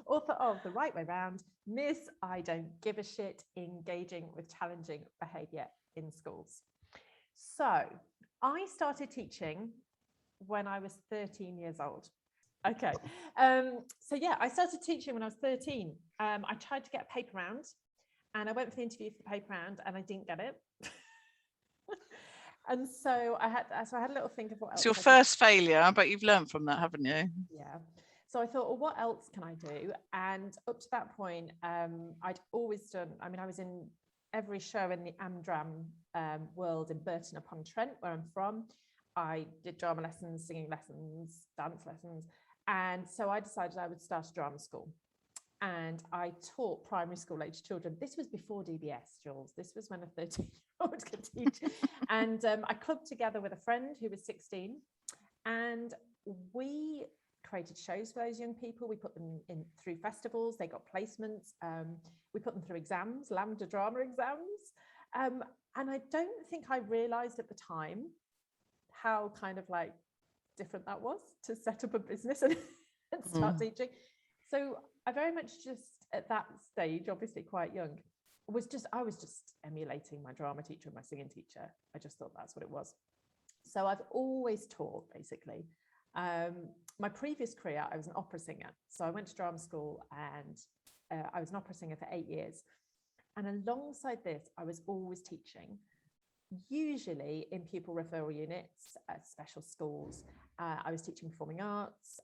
author of The Right Way Round, Miss I Don't Give a Shit, Engaging with Challenging Behaviour in Schools. So I started teaching when I was 13 years old. Okay. So yeah, I started teaching when I was 13. I tried to get a paper round and I went for the interview for the paper round and I didn't get it. And so I had a little think of what else. It's your first failure, but you've learned from that, haven't you? Yeah. So I thought, well, what else can I do? And up to that point, I'd always done, I mean, I was in every show in the Amdram world in Burton upon Trent, where I'm from. I did drama lessons, singing lessons, dance lessons. And so I decided I would start a drama school. And I taught primary school age children. This was before DBS, Jules. This was when a 13-year-old could teach. And I clubbed together with a friend who was 16. And we created shows for those young people. We put them in through festivals. They got placements. We put them through exams, Lambda drama exams. And I don't think I realized at the time how kind of like different that was to set up a business and start teaching. So I very much just at that stage, obviously quite young, I was just emulating my drama teacher and my singing teacher. I just thought that's what it was. So I've always taught, basically. My previous career, I was an opera singer. So I went to drama school and I was an opera singer for 8 years. And alongside this, I was always teaching, usually in pupil referral units, special schools. I was teaching performing arts.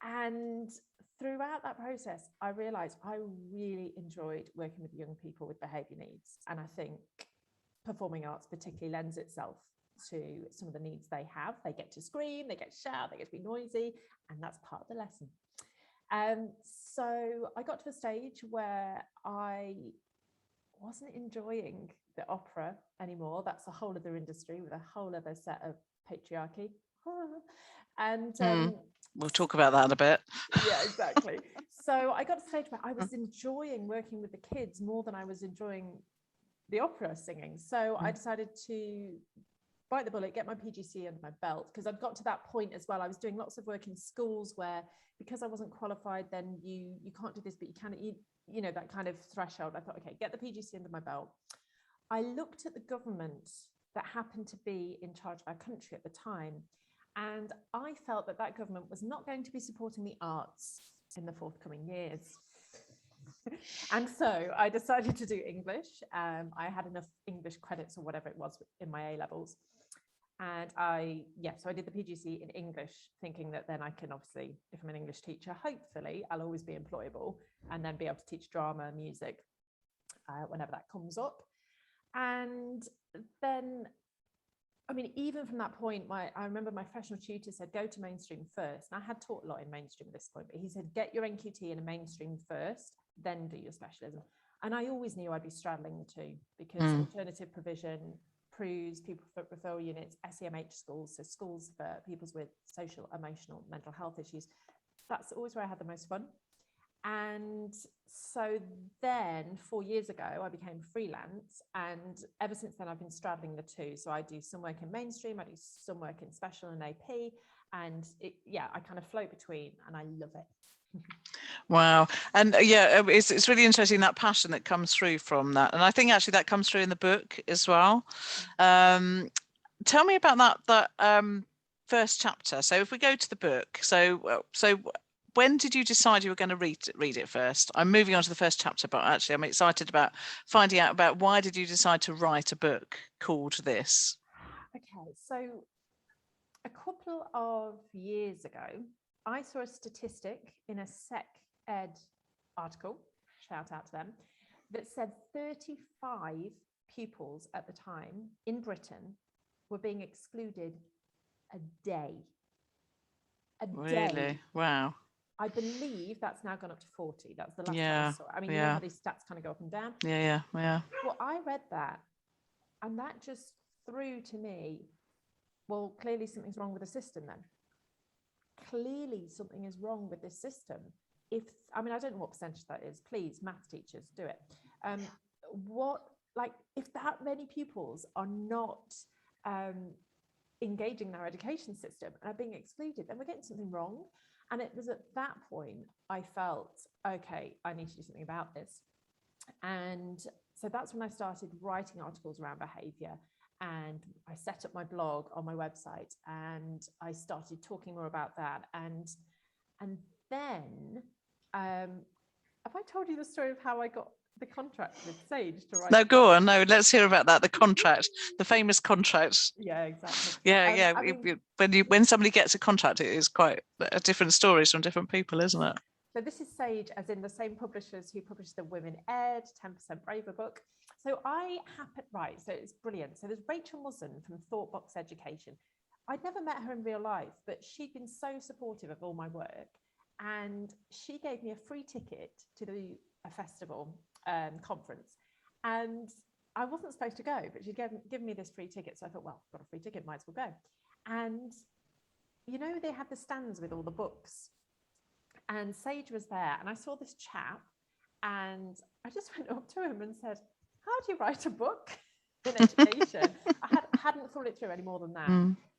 And throughout that process, I realized I really enjoyed working with young people with behavior needs. And I think performing arts particularly lends itself to some of the needs they have. They get to scream, they get to shout, they get to be noisy, and that's part of the lesson. So I got to a stage where I wasn't enjoying the opera anymore. That's a whole other industry with a whole other set of patriarchy. And we'll talk about that in a bit. Yeah, exactly. So I got to a stage where I was enjoying working with the kids more than I was enjoying the opera singing. So I decided to bite the bullet, get my PGC under my belt, because I'd got to that point as well. I was doing lots of work in schools where, because I wasn't qualified, then you can't do this, but you can, you know, that kind of threshold. I thought, okay, get the PGC under my belt. I looked at the government that happened to be in charge of our country at the time, and I felt that that government was not going to be supporting the arts in the forthcoming years. And so I decided to do English. I had enough English credits or whatever it was in my A levels. And so I did the PGC in English, thinking that then I can obviously, if I'm an English teacher, hopefully I'll always be employable and then be able to teach drama, music, whenever that comes up. And then, I mean, even from that point, I remember my professional tutor said, go to mainstream first. And I had taught a lot in mainstream at this point, but he said, get your NQT in a mainstream first, then do your specialism. And I always knew I'd be straddling the two, because alternative provision, PRUs, pupil referral units, SEMH schools, so schools for pupils with social, emotional, mental health issues, that's always where I had the most fun. And so then 4 years ago, I became freelance. And ever since then, I've been straddling the two. So I do some work in mainstream, I do some work in special and AP. And I kind of float between, and I love it. Wow. And it's really interesting, that passion that comes through from that. And I think actually that comes through in the book as well. Tell me about that first chapter. So if we go to the book, so when did you decide you were going to read it first? I'm moving on to the first chapter, but actually I'm excited about finding out about why did you decide to write a book called this? Okay, so a couple of years ago, I saw a statistic in a Sec Ed article, shout out to them, that said 35 pupils at the time in Britain were being excluded a day. Really? Day. Wow. I believe that's now gone up to 40. That's the last time I saw it. I mean, you know how these stats kind of go up and down? Yeah. Well, I read that, and that just threw to me, well, clearly something's wrong with the system then. Clearly something is wrong with this system. I don't know what percentage that is. Please, maths teachers, do it. If that many pupils are not engaging in our education system and are being excluded, then we're getting something wrong. And it was at that point I felt, okay, I need to do something about this. And so that's when I started writing articles around behaviour. And I set up my blog on my website, and I started talking more about that. And then, have I told you the story of how I got the contract with Sage to write? No, go on. No, let's hear about that. The contract, the famous contract. Yeah, exactly. Yeah. I mean, when somebody gets a contract, it is quite a different stories from different people, isn't it? so this is Sage, as in the same publishers who published the Women Ed 10% Braver book. So I happened, right, so it's brilliant. So there's Rachel Muzzin from Thoughtbox Education. I'd never met her in real life, but she'd been so supportive of all my work. And she gave me a free ticket to a festival conference. And I wasn't supposed to go, but she'd given me this free ticket. So I thought, well, I've got a free ticket, might as well go. And, you know, they had the stands with all the books. And Sage was there, and I saw this chap, and I just went up to him and said, how do you write a book in education? I hadn't thought it through any more than that.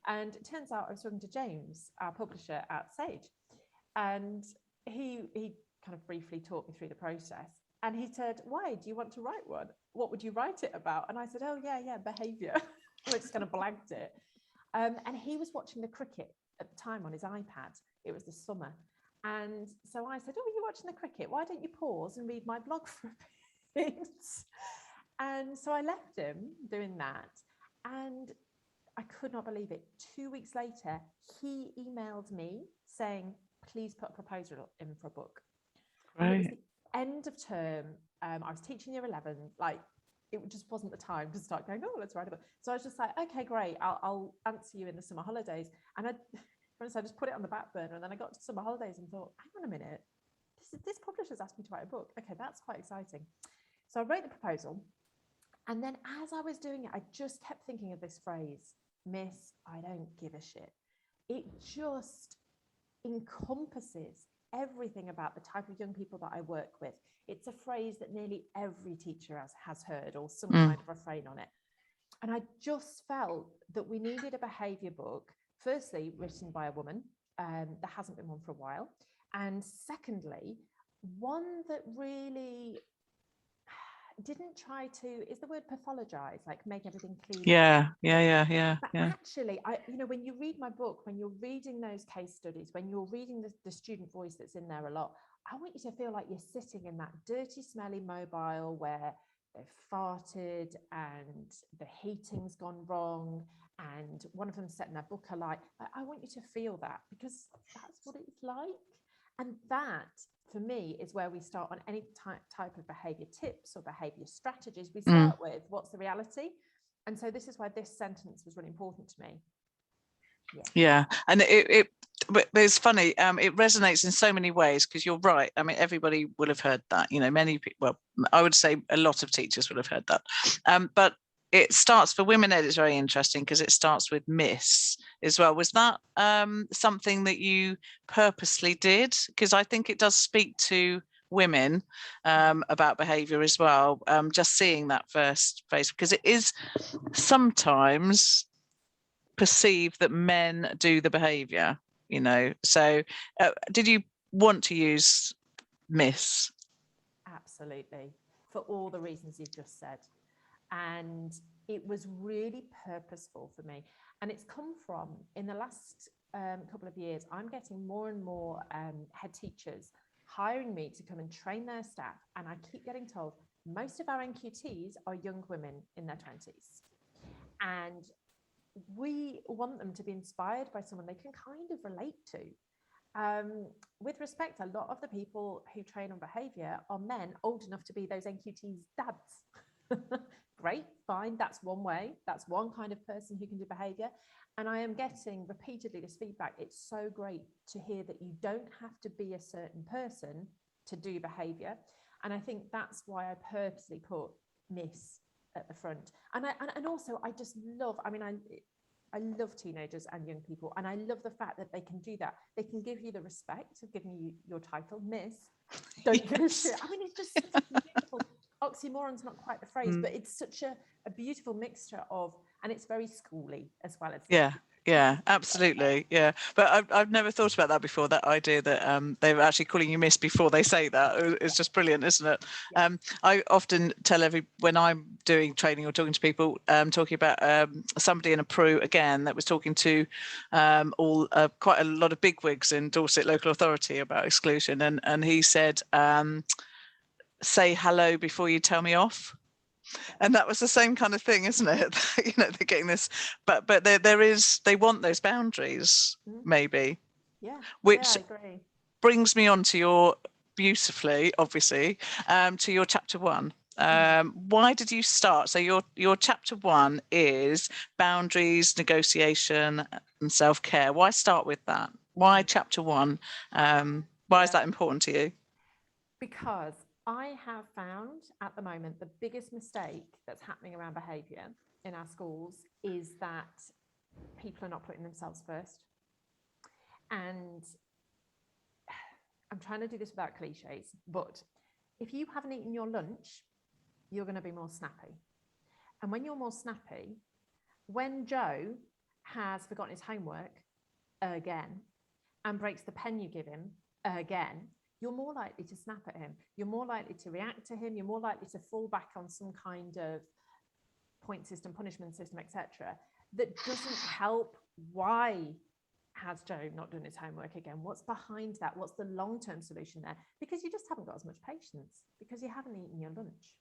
And it turns out I was talking to James, our publisher at Sage, and he kind of briefly talked me through the process. And he said, why, do you want to write one? What would you write it about? And I said, oh, yeah, behaviour. I just kind of blanked it. And he was watching the cricket at the time on his iPad. It was the summer. And so I said, oh, you're watching the cricket. Why don't you pause and read my blog for a bit? And so I left him doing that. And I could not believe it. 2 weeks later, he emailed me saying, please put a proposal in for a book. Right. And it was the end of term. I was teaching year 11. Like, it just wasn't the time to start going, oh, let's write a book. So I was just like, okay, great. I'll answer you in the summer holidays. And I just put it on the back burner, and then I got to summer holidays and thought, hang on a minute, this publisher's asked me to write a book. Okay, that's quite exciting. So I wrote the proposal, and then as I was doing it, I just kept thinking of this phrase, Miss, I don't give a shit. It just encompasses everything about the type of young people that I work with. It's a phrase that nearly every teacher has heard, or some kind of refrain on it. And I just felt that we needed a behaviour book, firstly, written by a woman. There hasn't been one for a while. And secondly, one that really didn't try to, is the word pathologize, like make everything clean? Yeah. But actually, when you read my book, when you're reading those case studies, when you're reading the student voice that's in there a lot, I want you to feel like you're sitting in that dirty, smelly mobile where they've farted and the heating's gone wrong and one of them's setting their book alight. I want you to feel that, because that's what it's like. And that, for me, is where we start on any type of behaviour tips or behaviour strategies. We start with, what's the reality? And so this is why this sentence was really important to me. Yeah. And it's funny, it resonates in so many ways, because you're right. I mean, everybody will have heard that, many people, well, I would say a lot of teachers will have heard that. But it starts, for Women Ed, it's very interesting because it starts with Miss as well. Was that something that you purposely did? Because I think it does speak to women about behaviour as well, just seeing that first phrase, because it is sometimes perceived that men do the behaviour, so did you want to use Miss? Absolutely, for all the reasons you've just said. And it was really purposeful for me. And it's come from, in the last couple of years, I'm getting more and more head teachers hiring me to come and train their staff. And I keep getting told most of our NQTs are young women in their 20s. And we want them to be inspired by someone they can kind of relate to. With respect, a lot of the people who train on behaviour are men old enough to be those NQTs' dads. Great, fine, that's one way. That's one kind of person who can do behaviour. And I am getting repeatedly this feedback. It's so great to hear that you don't have to be a certain person to do behaviour. And I think that's why I purposely put Miss at the front. And also, I just love, I love teenagers and young people. And I love the fact that they can do that. They can give you the respect of giving you your title, Miss. Don't give a shit. It's just such a beautiful, oxymoron's not quite the phrase, but it's such a beautiful mixture of, and it's very schooly as well as Yeah, absolutely. Yeah, but I've never thought about that before. That idea that they're actually calling you miss before they say that is just brilliant, isn't it? Yeah. I often tell when I'm doing training or talking to people, talking about somebody in a Peru again that was talking to quite a lot of bigwigs in Dorset local authority about exclusion, and he said, "Say hello before you tell me off." And that was the same kind of thing, isn't it? They're getting this, but they want those boundaries, Mm. maybe, Yeah, which I agree. brings me on to your beautifully, obviously, to your chapter 1. Why did you start? So your chapter 1 is boundaries, negotiation, and self-care. Why start with that? Why chapter 1? Why is that important to you? Because I have found at the moment the biggest mistake that's happening around behaviour in our schools is that people are not putting themselves first. And I'm trying to do this without cliches, but if you haven't eaten your lunch, you're going to be more snappy. And when you're more snappy, when Joe has forgotten his homework again and breaks the pen you give him again, you're more likely to snap at him. You're more likely to react to him. You're more likely to fall back on some kind of point system, punishment system, etc., that doesn't help. Why has Joe not done his homework again? What's behind that? What's the long-term solution there? Because you just haven't got as much patience because you haven't eaten your lunch.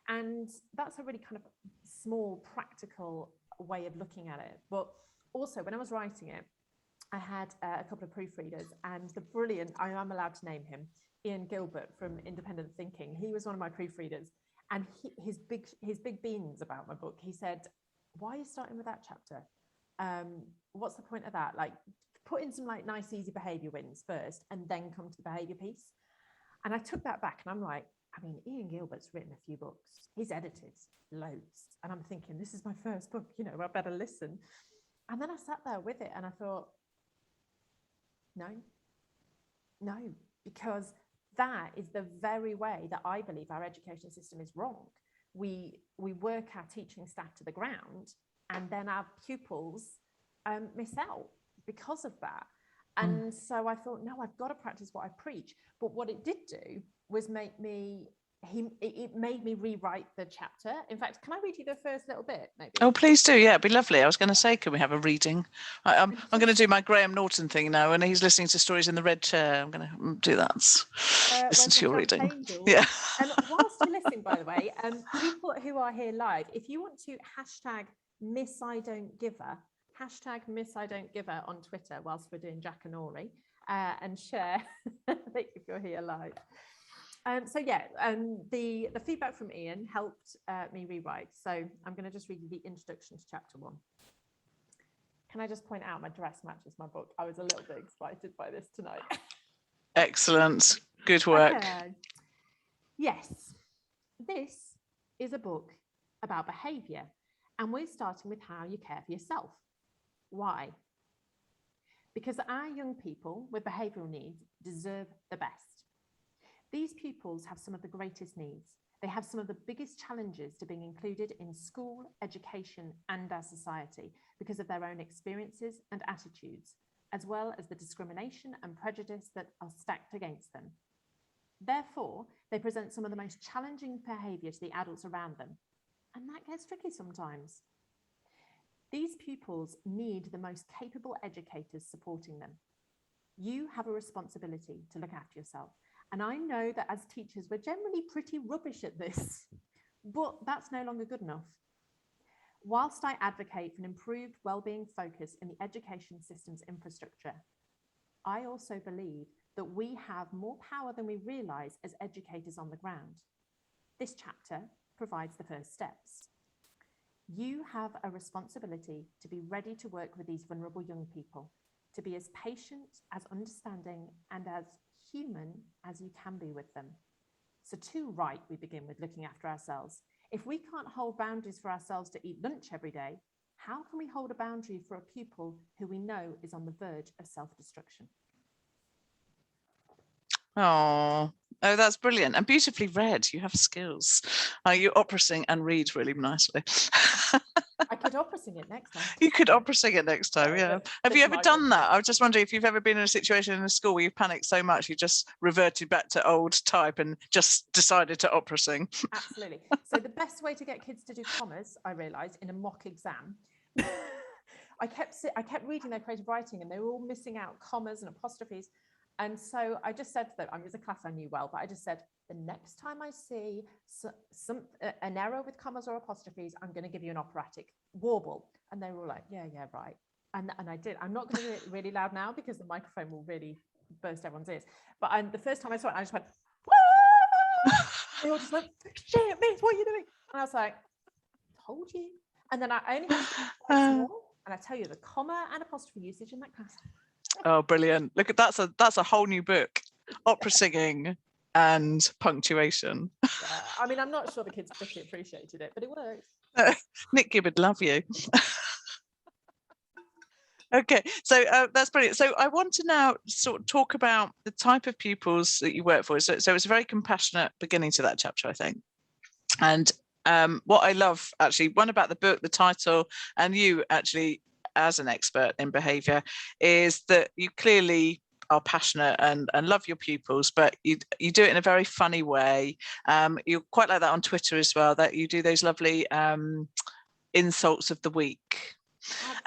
And that's a really kind of small, practical way of looking at it. But also, when I was writing it, I had a couple of proofreaders, and the brilliant, I'm allowed to name him, Ian Gilbert from Independent Thinking. He was one of my proofreaders, and his big beans about my book. He said, "Why are you starting with that chapter? What's the point of that? Like, put in some like nice, easy behaviour wins first, and then come to the behaviour piece." And I took that back, and I'm like, I mean, Ian Gilbert's written a few books. He's edited loads, and I'm thinking, this is my first book. I better listen. And then I sat there with it, and I thought, no, because that is the very way that I believe our education system is wrong. We work our teaching staff to the ground, and then our pupils miss out because of that. And so I thought, no, I've got to practice what I preach. But what it did do was it made me rewrite the chapter. In fact, can I read you the first little bit, maybe? Oh, please do. Yeah, it'd be lovely. I was going to say, can we have a reading? I'm going to do my Graham Norton thing now, and he's listening to Stories in the Red Chair. I'm going to do that. Listen to your reading. Angels. Yeah. Whilst you're listening, by the way, people who are here live, if you want to hashtag Miss I Don't Give Her, hashtag Miss I Don't Give Her on Twitter whilst we're doing Jack and Ori, and share if you're here live. The feedback from Ian helped me rewrite. So I'm going to just read you the introduction to chapter 1. Can I just point out my dress matches my book? I was a little bit excited by this tonight. Excellent. Good work. Okay. Yes, this is a book about behaviour, and we're starting with how you care for yourself. Why? Because our young people with behavioural needs deserve the best. These pupils have some of the greatest needs. They have some of the biggest challenges to being included in school, education, and our society because of their own experiences and attitudes, as well as the discrimination and prejudice that are stacked against them. Therefore, they present some of the most challenging behaviour to the adults around them, and that gets tricky sometimes. These pupils need the most capable educators supporting them. You have a responsibility to look after yourself. And I know that as teachers, we're generally pretty rubbish at this, but that's no longer good enough. Whilst I advocate for an improved wellbeing focus in the education system's infrastructure, I also believe that we have more power than we realise as educators on the ground. This chapter provides the first steps. You have a responsibility to be ready to work with these vulnerable young people, to be as patient, as understanding, and as human as you can be with them. So too right, we begin with looking after ourselves. If we can't hold boundaries for ourselves to eat lunch every day, how can we hold a boundary for a pupil who we know is on the verge of self-destruction? Oh, that's brilliant and beautifully read. You have skills. You opera sing and read really nicely. I could opera sing it next time. You could opera sing it next time, yeah. Have you ever done that? I was just wondering if you've ever been in a situation in a school where you panicked so much you just reverted back to old type and just decided to opera sing. Absolutely. So the best way to get kids to do commas, I realised, in a mock exam, I kept reading their creative writing and they were all missing out commas and apostrophes. And so I just said to them, I mean, it was a class I knew well, but I just said, the next time I see an error with commas or apostrophes, I'm going to give you an operatic warble. And they were all like, yeah, right. And I did. I'm not going to do it really loud now because the microphone will really burst everyone's ears. But the first time I saw it, I just went, whoa! They all just went, shit, miss, what are you doing? And I was like, told you. And then I only had to do it twice more. And I tell you, the comma and apostrophe usage in that class. Oh, brilliant. Look, that's a whole new book. Opera singing and punctuation. Yeah, I mean, I'm not sure the kids particularly appreciated it, but it worked. Nick Gibbard, love you. Okay, so that's brilliant. So I want to now sort of talk about the type of pupils that you work for. So it's a very compassionate beginning to that chapter, I think. And what I love, actually, one about the book, the title, and you actually as an expert in behaviour, is that you clearly are passionate and love your pupils, but you do it in a very funny way. You're quite like that on Twitter as well, that you do those lovely insults of the week.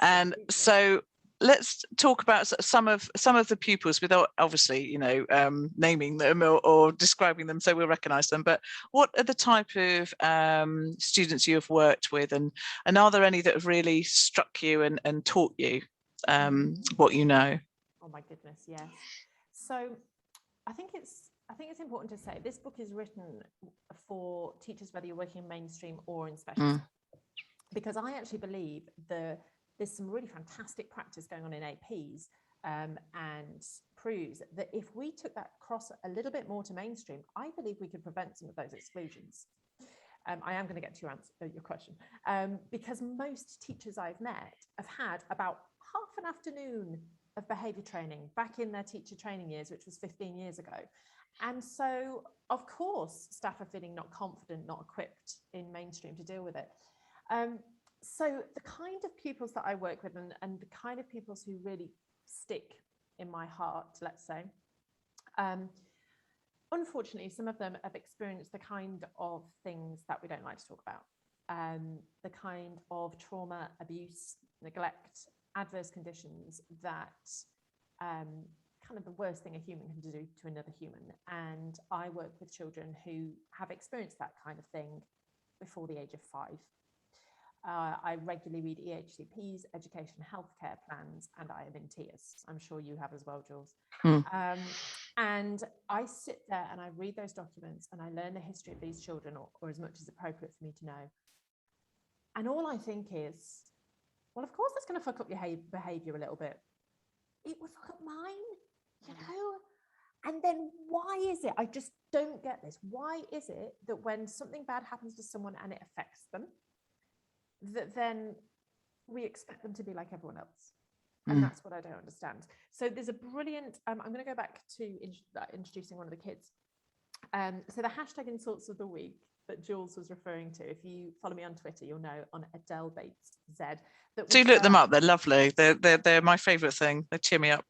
Absolutely. And so let's talk about some of the pupils without obviously, naming them or describing them so we'll recognise them. But what are the type of students you have worked with, and are there any that have really struck you and taught you what you know? Oh my goodness, yes. So I think it's important to say this book is written for teachers, whether you're working in mainstream or in special, because I actually believe there's some really fantastic practice going on in APs, and proves that if we took that across a little bit more to mainstream, I believe we could prevent some of those exclusions. I am going to get to your question, because most teachers I've met have had about half an afternoon of behaviour training back in their teacher training years, which was 15 years ago. And so, of course, staff are feeling not confident, not equipped in mainstream to deal with it. So the kind of pupils that I work with and the kind of pupils who really stick in my heart, let's say, unfortunately, some of them have experienced the kind of things that we don't like to talk about, the kind of trauma, abuse, neglect, adverse conditions that kind of the worst thing a human can do to another human. And I work with children who have experienced that kind of thing before the age of 5. I regularly read EHCPs, education healthcare plans, and I am in tears. I'm sure you have as well, Jules. And I sit there and I read those documents and I learn the history of these children, or as much as appropriate for me to know. And all I think is, well, of course, that's going to fuck up your behaviour a little bit. It would fuck up mine, you know? And then why is it? I just don't get this. Why is it that when something bad happens to someone and it affects them, that then we expect them to be like everyone else? And that's what I don't understand. So there's a brilliant, I'm going to go back to introducing one of the kids. So the hashtag insults of the week that Jules was referring to, if you follow me on Twitter, you'll know, on Adele Bates Z. Do look them up. They're lovely. They're my favourite thing. They cheer me up.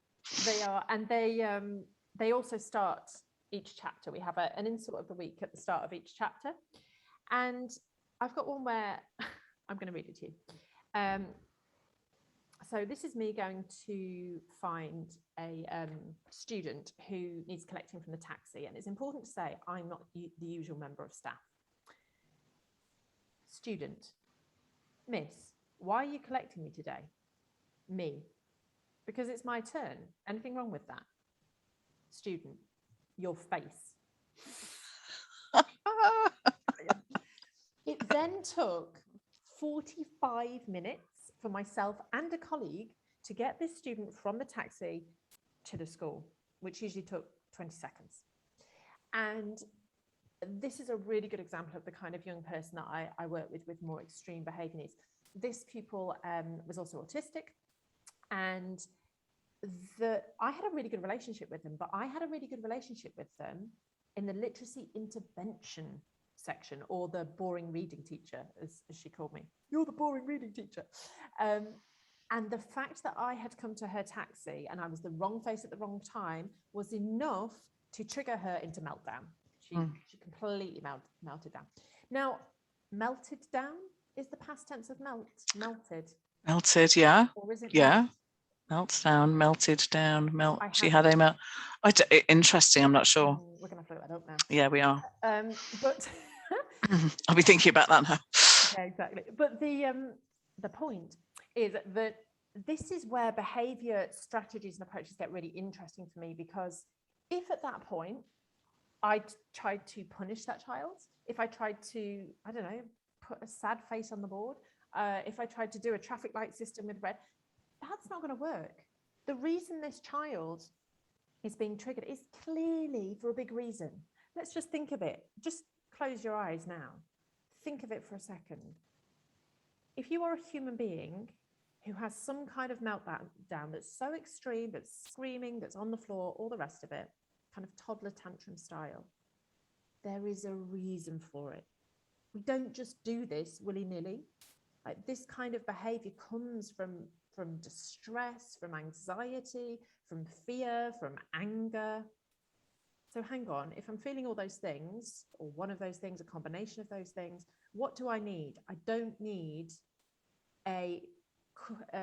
They are. And they also start each chapter. We have an insult of the week at the start of each chapter. And I've got one where I'm going to read it to you. So this is me going to find a student who needs collecting from the taxi. And it's important to say I'm not the usual member of staff. Student: Miss, why are you collecting me today? Me: because it's my turn. Anything wrong with that? Student: your face. It then took 45 minutes for myself and a colleague to get this student from the taxi to the school, which usually took 20 seconds. And this is a really good example of the kind of young person that I work with more extreme behaviour needs. This pupil was also autistic, and I had a really good relationship with them, but I had a really good relationship with them in the literacy intervention section, or the boring reading teacher, as she called me. You're the boring reading teacher. And the fact that I had come to her taxi and I was the wrong face at the wrong time was enough to trigger her into meltdown. She completely melted down. Now, melted down is the past tense of melted. Melted, yeah. Or is it Melts down, melted down, melt. See how they melt. Interesting. I'm not sure. We're gonna have to look that up now. Yeah, we are. But I'll be thinking about that now. Yeah, exactly. But the point is that this is where behaviour strategies and approaches get really interesting for me, because if at that point I tried to punish that child, if I tried to, I don't know, put a sad face on the board, if I tried to do a traffic light system with red, that's not going to work. The reason this child is being triggered is clearly for a big reason. Let's just think of it. Just close your eyes now. Think of it for a second. If you are a human being who has some kind of meltdown that's so extreme, that's screaming, that's on the floor, all the rest of it, kind of toddler tantrum style, there is a reason for it. We don't just do this willy-nilly. Like, this kind of behavior comes from distress, from anxiety, from fear, from anger. So hang on, if I'm feeling all those things, or one of those things, a combination of those things, what do I need? I don't need a,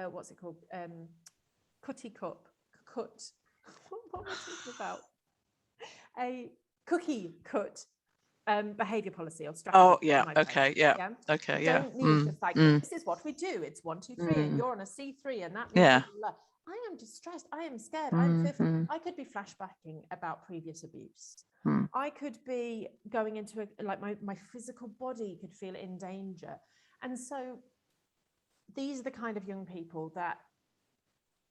what's it called? What am I talking about? A cookie cut behavior policy or strategy. Oh, yeah. Okay. Yeah. Okay. Yeah. Don't need just like, this is what we do. It's 1, 2, 3, and you're on a C3, and that means I am distressed. I am scared. I'm fearful. I could be flashbacking about previous abuse. I could be going into my physical body could feel in danger. And so these are the kind of young people that,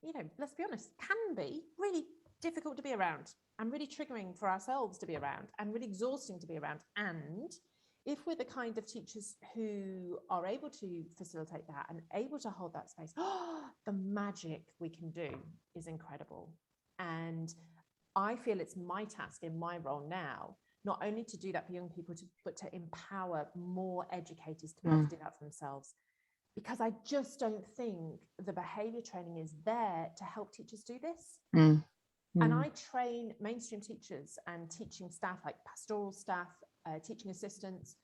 you know, let's be honest, can be really difficult to be around, and really triggering for ourselves to be around, and really exhausting to be around. And if we're the kind of teachers who are able to facilitate that and able to hold that space, the magic we can do is incredible. And I feel it's my task in my role now, not only to do that for young people, but to empower more educators to be able to do that for themselves. Because I just don't think the behaviour training is there to help teachers do this. And I train mainstream teachers and teaching staff, like pastoral staff, teaching assistants.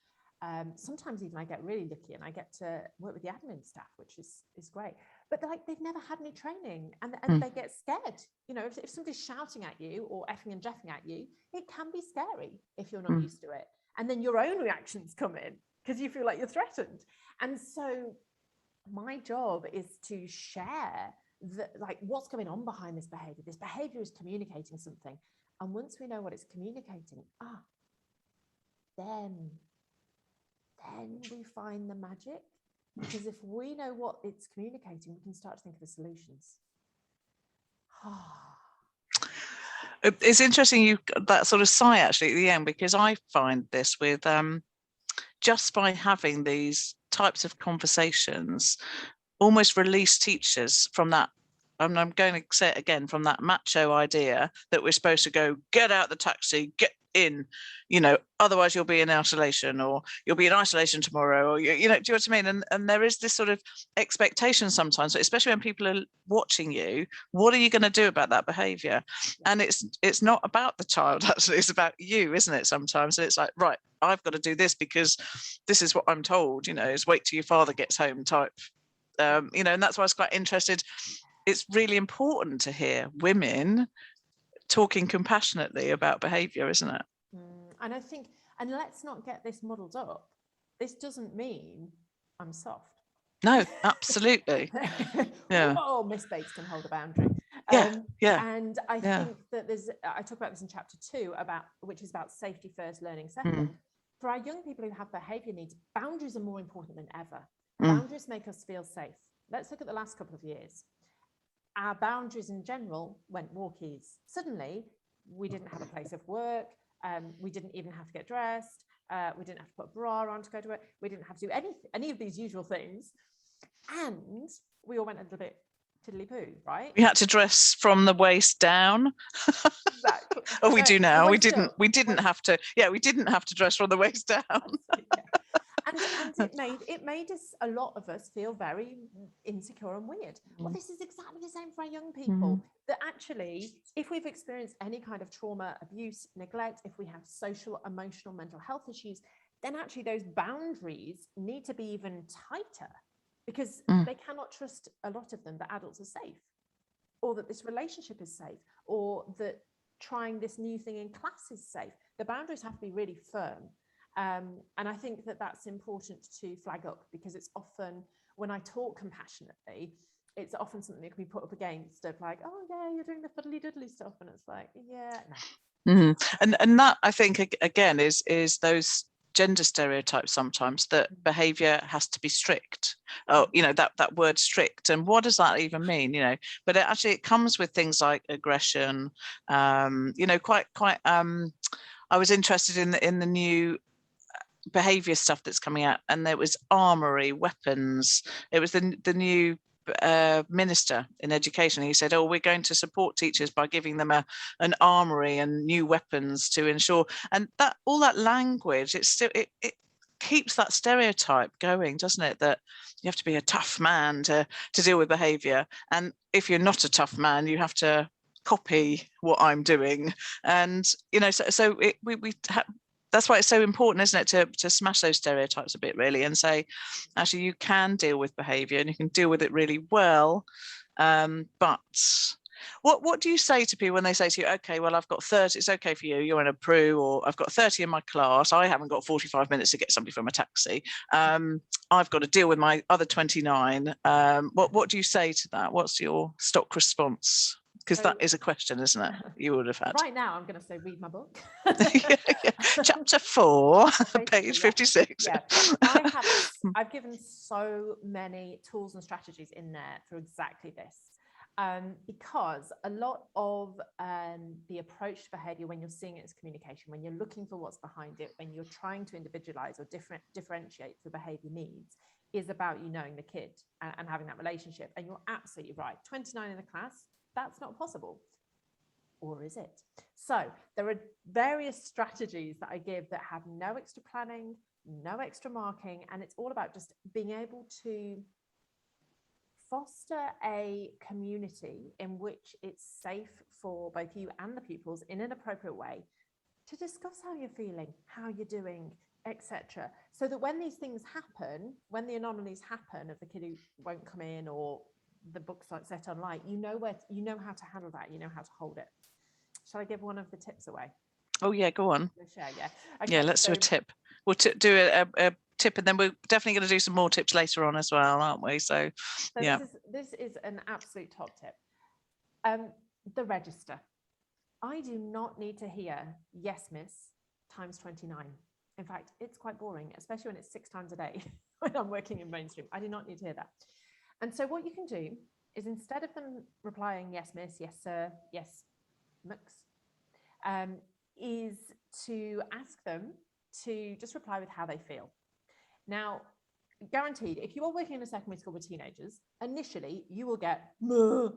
Sometimes even I get really lucky and I get to work with the admin staff, which is great. But they've never had any training, and they get scared. You know, if somebody's shouting at you or effing and jeffing at you, it can be scary if you're not used to it. And then your own reactions come in because you feel like you're threatened. And so my job is to share what's going on behind this behavior. This behavior is communicating something. And once we know what it's communicating, then we find the magic. Because if we know what it's communicating, we can start to think of the solutions. It's interesting you that sort of sigh actually at the end, because I find this with just by having these types of conversations, almost release teachers from that. And I'm going to say it again, from that macho idea that we're supposed to go, get out the taxi, get in, you know, otherwise you'll be in isolation, or you'll be in isolation tomorrow, or you know, do you know what I mean? And there is this sort of expectation sometimes, especially when people are watching you, what are you going to do about that behavior? And it's not about the child, actually, it's about you, isn't it? Sometimes it's like, right, I've got to do this because this is what I'm told, you know, is wait till your father gets home type. You know, and that's why I was quite interested. It's really important to hear women talking compassionately about behaviour, isn't it? And I think, and let's not get this muddled up. This doesn't mean I'm soft. No, absolutely. Yeah. Oh, Miss Bates can hold a boundary. Yeah. And I think that I talk about this in chapter 2, which is about safety first, learning second. For our young people who have behaviour needs, boundaries are more important than ever. Boundaries make us feel safe. Let's look at the last couple of years. Our boundaries in general went walkies. Suddenly, we didn't have a place of work. We didn't even have to get dressed. We didn't have to put a bra on to go to work. We didn't have to do any of these usual things. And we all went a little bit tiddly poo, right? We had to dress from the waist down. Exactly. Oh, we No, do the now. We waist didn't. up. We didn't Waist, have to. Yeah, we didn't have to dress from the waist down. yeah. And it made us, a lot of us, feel very insecure and weird. Well, this is exactly the same for our young people. That actually, if we've experienced any kind of trauma, abuse, neglect, if we have social, emotional, mental health issues, then actually those boundaries need to be even tighter, because they cannot trust, a lot of them, that adults are safe, or that this relationship is safe, or that trying this new thing in class is safe. The boundaries have to be really firm. And I think that that's important to flag up, because it's often, when I talk compassionately, it's often something that can be put up against of like, oh yeah, you're doing the fiddly diddly stuff, and it's like, yeah, no. And that, I think, again, is those gender stereotypes sometimes, that behavior has to be strict. Oh, you know, that word strict, and what does that even mean, you know? But it comes with things like aggression, you know, quite I was interested in the new behavior stuff that's coming out, and there was armory, weapons. It was the new minister in education. He said, oh, we're going to support teachers by giving them an armory and new weapons to ensure, and that all that language, it's still, it keeps that stereotype going, doesn't it, that you have to be a tough man to deal with behavior, and if you're not a tough man, you have to copy what I'm doing. And you know, so we that's why it's so important, isn't it, to smash those stereotypes a bit, really, and say, actually, you can deal with behavior and you can deal with it really well. But what do you say to people when they say to you, okay, well, I've got 30, it's okay for you, you're in a PRU, or I've got 30 in my class, I haven't got 45 minutes to get somebody from a taxi, I've got to deal with my other 29. What do you say to that? What's your stock response? Because that is a question, isn't it, you would have had. Right now, I'm going to say, read my book. Chapter 4, page 56. Yeah, I've given so many tools and strategies in there for exactly this. Because a lot of the approach to behavior, when you're seeing it as communication, when you're looking for what's behind it, when you're trying to individualize or differentiate the behavior needs, is about you knowing the kid and having that relationship. And you're absolutely right. 29 in a class, that's not possible. Or is it? So there are various strategies that I give that have no extra planning, no extra marking, and it's all about just being able to foster a community in which it's safe for both you and the pupils, in an appropriate way, to discuss how you're feeling, how you're doing, etc. So that when these things happen, when the anomalies happen of the kid who won't come in, or the book's like set on light, you know how to handle that, you know how to hold it. Shall I give one of the tips away? Oh yeah, go on. Share, yeah. Okay, yeah, let's do a tip. We'll do a tip, and then we're definitely going to do some more tips later on as well, aren't we? So yeah, this is an absolute top tip. The register. I do not need to hear yes, miss, times 29. In fact, it's quite boring, especially when it's 6 times a day when I'm working in mainstream. I do not need to hear that. And so what you can do is, instead of them replying yes, miss, yes, sir, yes, mux, is to ask them to just reply with how they feel. Now, guaranteed, if you are working in a secondary school with teenagers, initially you will get bored,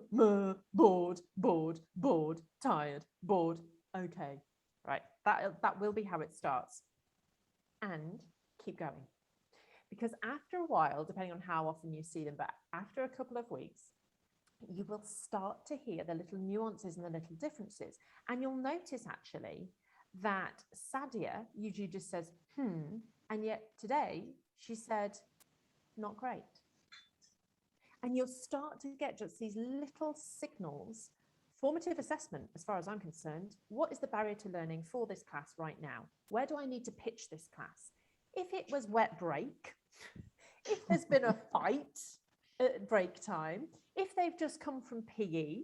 tired, bored. Okay, right. That will be how it starts. And keep going. Because after a while, depending on how often you see them, but after a couple of weeks, you will start to hear the little nuances and the little differences. And you'll notice actually that Sadia usually just says, and yet today she said, not great. And you'll start to get just these little signals. Formative assessment, as far as I'm concerned, what is the barrier to learning for this class right now? Where do I need to pitch this class? If it was wet break, if there's been a fight at break time, if they've just come from PE,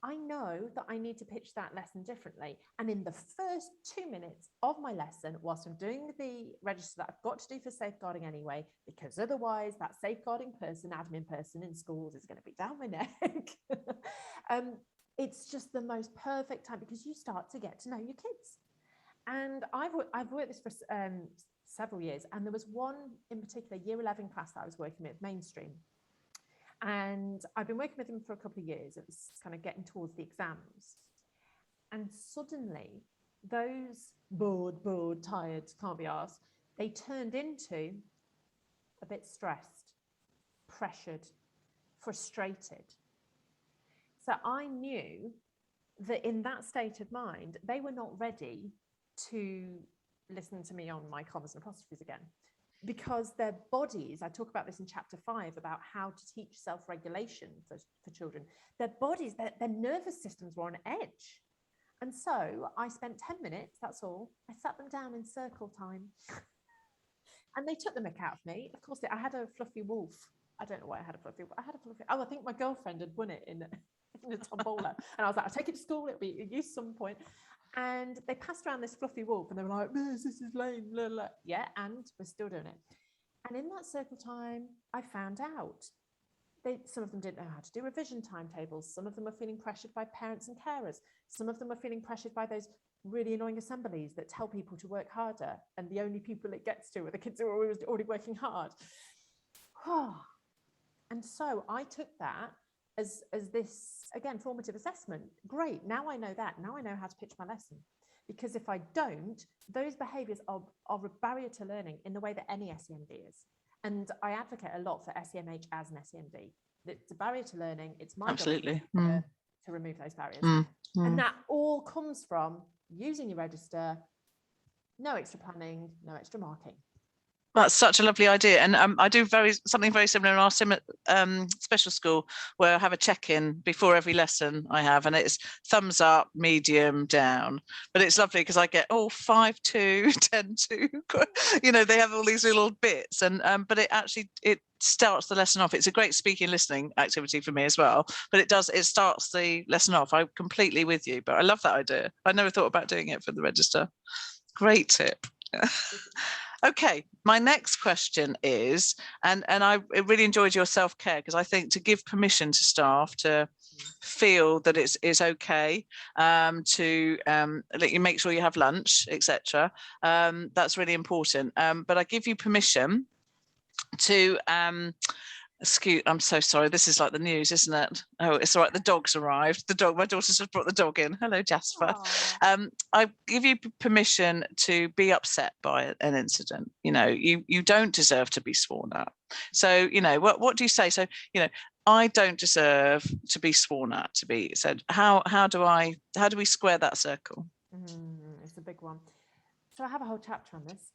I know that I need to pitch that lesson differently. And in the first 2 minutes of my lesson, whilst I'm doing the register that I've got to do for safeguarding anyway, because otherwise that safeguarding person, admin person in schools, is going to be down my neck. It's just the most perfect time, because you start to get to know your kids. And I've worked this for several years, and there was one in particular, year 11 class that I was working with, mainstream. And I've been working with him for a couple of years. It was kind of getting towards the exams. And suddenly, those bored, tired, can't be asked, they turned into a bit stressed, pressured, frustrated. So I knew that in that state of mind, they were not ready to listen to me on my commas and apostrophes again, because their bodies, I talk about this in chapter 5 about how to teach self-regulation for children, their bodies, their nervous systems were on edge. And so I spent 10 minutes, that's all. I sat them down in circle time and they took the mick out of me. Of course, I had a fluffy wolf. I don't know why I had a fluffy wolf. I think my girlfriend had won it in a tombola. And I was like, I'll take it to school. It'll be used some point. And they passed around this fluffy wolf and they were like, this is lame. Blah, blah. Yeah, and we're still doing it. And in that circle time, I found out some of them didn't know how to do revision timetables. Some of them were feeling pressured by parents and carers. Some of them were feeling pressured by those really annoying assemblies that tell people to work harder. And the only people it gets to are the kids who are already working hard. And so I took that as this, again, formative assessment. Great, now I know that. Now I know how to pitch my lesson. Because if I don't, those behaviours are a barrier to learning in the way that any SEND is. And I advocate a lot for SEMH as an SEND. It's a barrier to learning. It's my job to remove those barriers. And that all comes from using your register, no extra planning, no extra marking. That's such a lovely idea. And I do something very similar in our special school, where I have a check-in before every lesson I have, and it's thumbs up, medium, down. But it's lovely because I get 5-2, 10-2. You know, they have all these little bits, and but it starts the lesson off. It's a great speaking and listening activity for me as well. But it starts the lesson off. I'm completely with you. But I love that idea. I never thought about doing it for the register. Great tip. Okay, my next question is, and I really enjoyed your self-care, because I think to give permission to staff to feel that it's okay to let you make sure you have lunch, etc. That's really important. But I give you permission to I'm so sorry. This is like the news, isn't it? Oh, it's all right. The dog's arrived. My daughter's just brought the dog in. Hello, Jasper. I give you permission to be upset by an incident. You know, you don't deserve to be sworn at. So, you know, what do you say? So, you know, I don't deserve to be sworn at, to be said. How do we square that circle? It's a big one. So I have a whole chapter on this.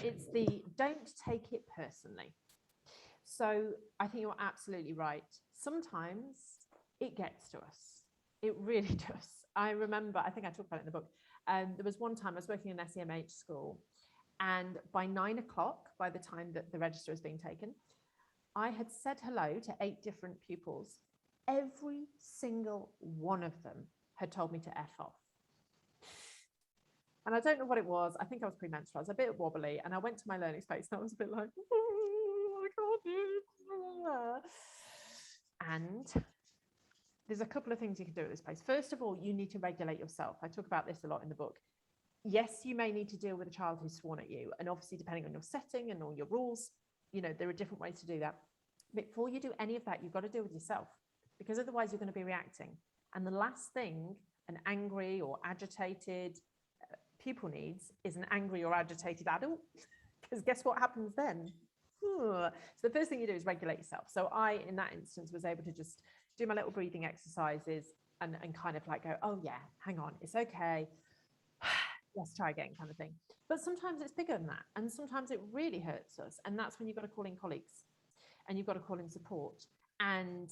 It's the don't take it personally. So I think you're absolutely right. Sometimes it gets to us. It really does. I remember, I think I talked about it in the book. There was one time I was working in an SEMH school, and by 9 o'clock, by the time that the register was being taken, I had said hello to 8 different pupils. Every single one of them had told me to F off. And I don't know what it was. I think I was premenstrual. I was a bit wobbly, and I went to my learning space and I was a bit like, I can't do it. And there's a couple of things you can do at this place. First of all, you need to regulate yourself. I talk about this a lot in the book. Yes, you may need to deal with a child who's sworn at you. And obviously, depending on your setting and all your rules, you know, there are different ways to do that. But before you do any of that, you've got to deal with yourself, because otherwise you're going to be reacting. And the last thing an angry or agitated pupil needs is an angry or agitated adult, because guess what happens then? So the first thing you do is regulate yourself. So I, in that instance, was able to just do my little breathing exercises and kind of like go, oh yeah, hang on, it's okay. Let's try again, kind of thing. But sometimes it's bigger than that. And sometimes it really hurts us. And that's when you've got to call in colleagues and you've got to call in support. And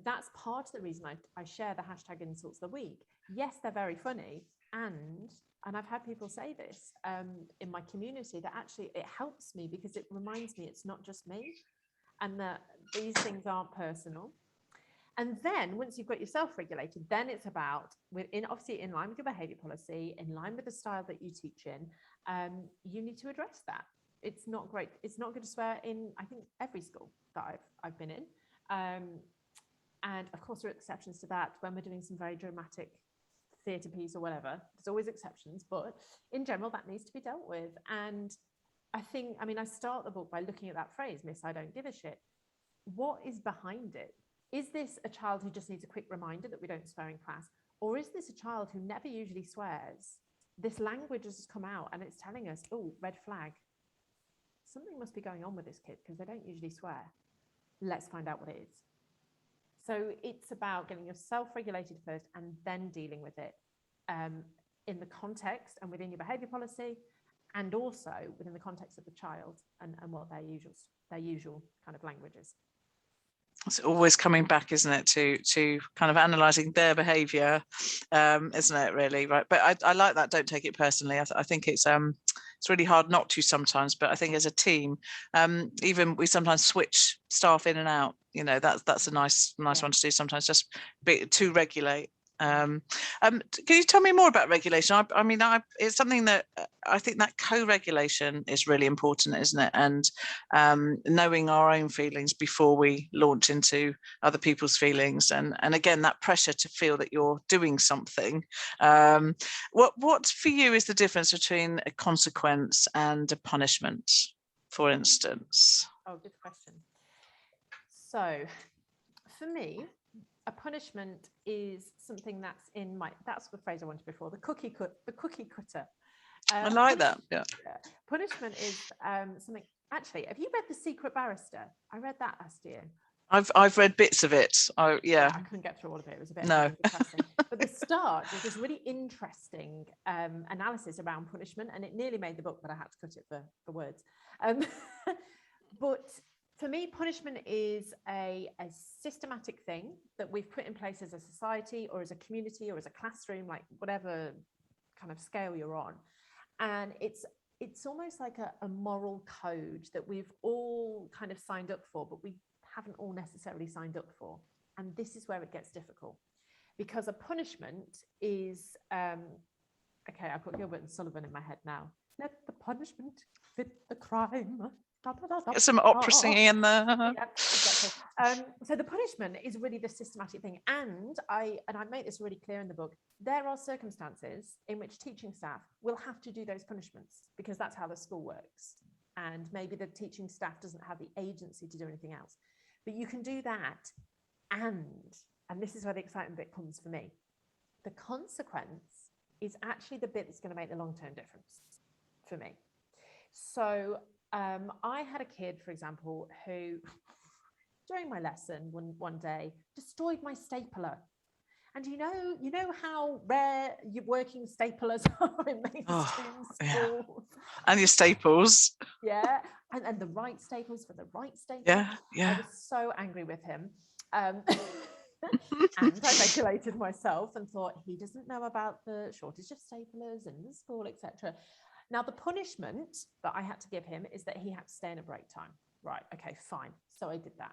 that's part of the reason I share the hashtag insults of the week. Yes, they're very funny. And I've had people say this in my community, that actually it helps me because it reminds me it's not just me, and that these things aren't personal. And then once you've got yourself regulated, then it's about, obviously in line with your behaviour policy, in line with the style that you teach in, you need to address that. It's not great. It's not good to swear in, I think, every school that I've been in. And of course, there are exceptions to that when we're doing some very dramatic theatre piece or whatever. There's always exceptions, but in general, that needs to be dealt with. And I think, I mean, I start the book by looking at that phrase, Miss I Don't Give a Shit. what is behind it? Is this a child who just needs a quick reminder that we don't swear in class? Or is this a child who never usually swears? This language has come out and it's telling us, oh, red flag. Something must be going on with this kid because they don't usually swear. Let's find out what it is. So it's about getting yourself regulated first and then dealing with it in the context and within your behaviour policy, and also within the context of the child and what their usual kind of language is. It's always coming back, isn't it, to kind of analysing their behaviour, isn't it, really? Right. But I like that. Don't take it personally. I think it's really hard not to sometimes, but I think as a team, even we sometimes switch staff in and out. You know, that's a nice one to do sometimes, just to regulate. Can you tell me more about regulation? I mean, it's something that I think that co-regulation is really important, isn't it? And knowing our own feelings before we launch into other people's feelings, and again, that pressure to feel that you're doing something. What for you is the difference between a consequence and a punishment, for instance? Oh, good question. So, for me, a punishment is something that's that's the phrase I wanted before, the cookie cutter. I like that. Yeah. Punishment is something. Actually, have you read The Secret Barrister? I read that last year. I've read bits of it. Yeah. I couldn't get through all of it. It was a bit depressing. But the start was this really interesting analysis around punishment, and it nearly made the book, but I had to cut it for words. But for me, punishment is a systematic thing that we've put in place as a society or as a community or as a classroom, like whatever kind of scale you're on. And it's almost like a moral code that we've all kind of signed up for, but we haven't all necessarily signed up for. And this is where it gets difficult, because a punishment is, okay, I've got Gilbert and Sullivan in my head now. Let the punishment fit the crime. Get some opera singing in there. Yeah, exactly. So the punishment is really the systematic thing, and I make this really clear in the book. There are circumstances in which teaching staff will have to do those punishments because that's how the school works, and maybe the teaching staff doesn't have the agency to do anything else. But you can do that, and this is where the exciting bit comes for me. The consequence is actually the bit that's going to make the long-term difference for me. So I had a kid, for example, who during my lesson one day destroyed my stapler. And you know how rare your working staplers are in mainstream schools. And your staples. Yeah, and the right staples for the right staples. Yeah. I was so angry with him. And I regulated myself and thought, he doesn't know about the shortage of staplers in the school, etc. Now, the punishment that I had to give him is that he had to stay in a break time. Right, okay, fine. So I did that.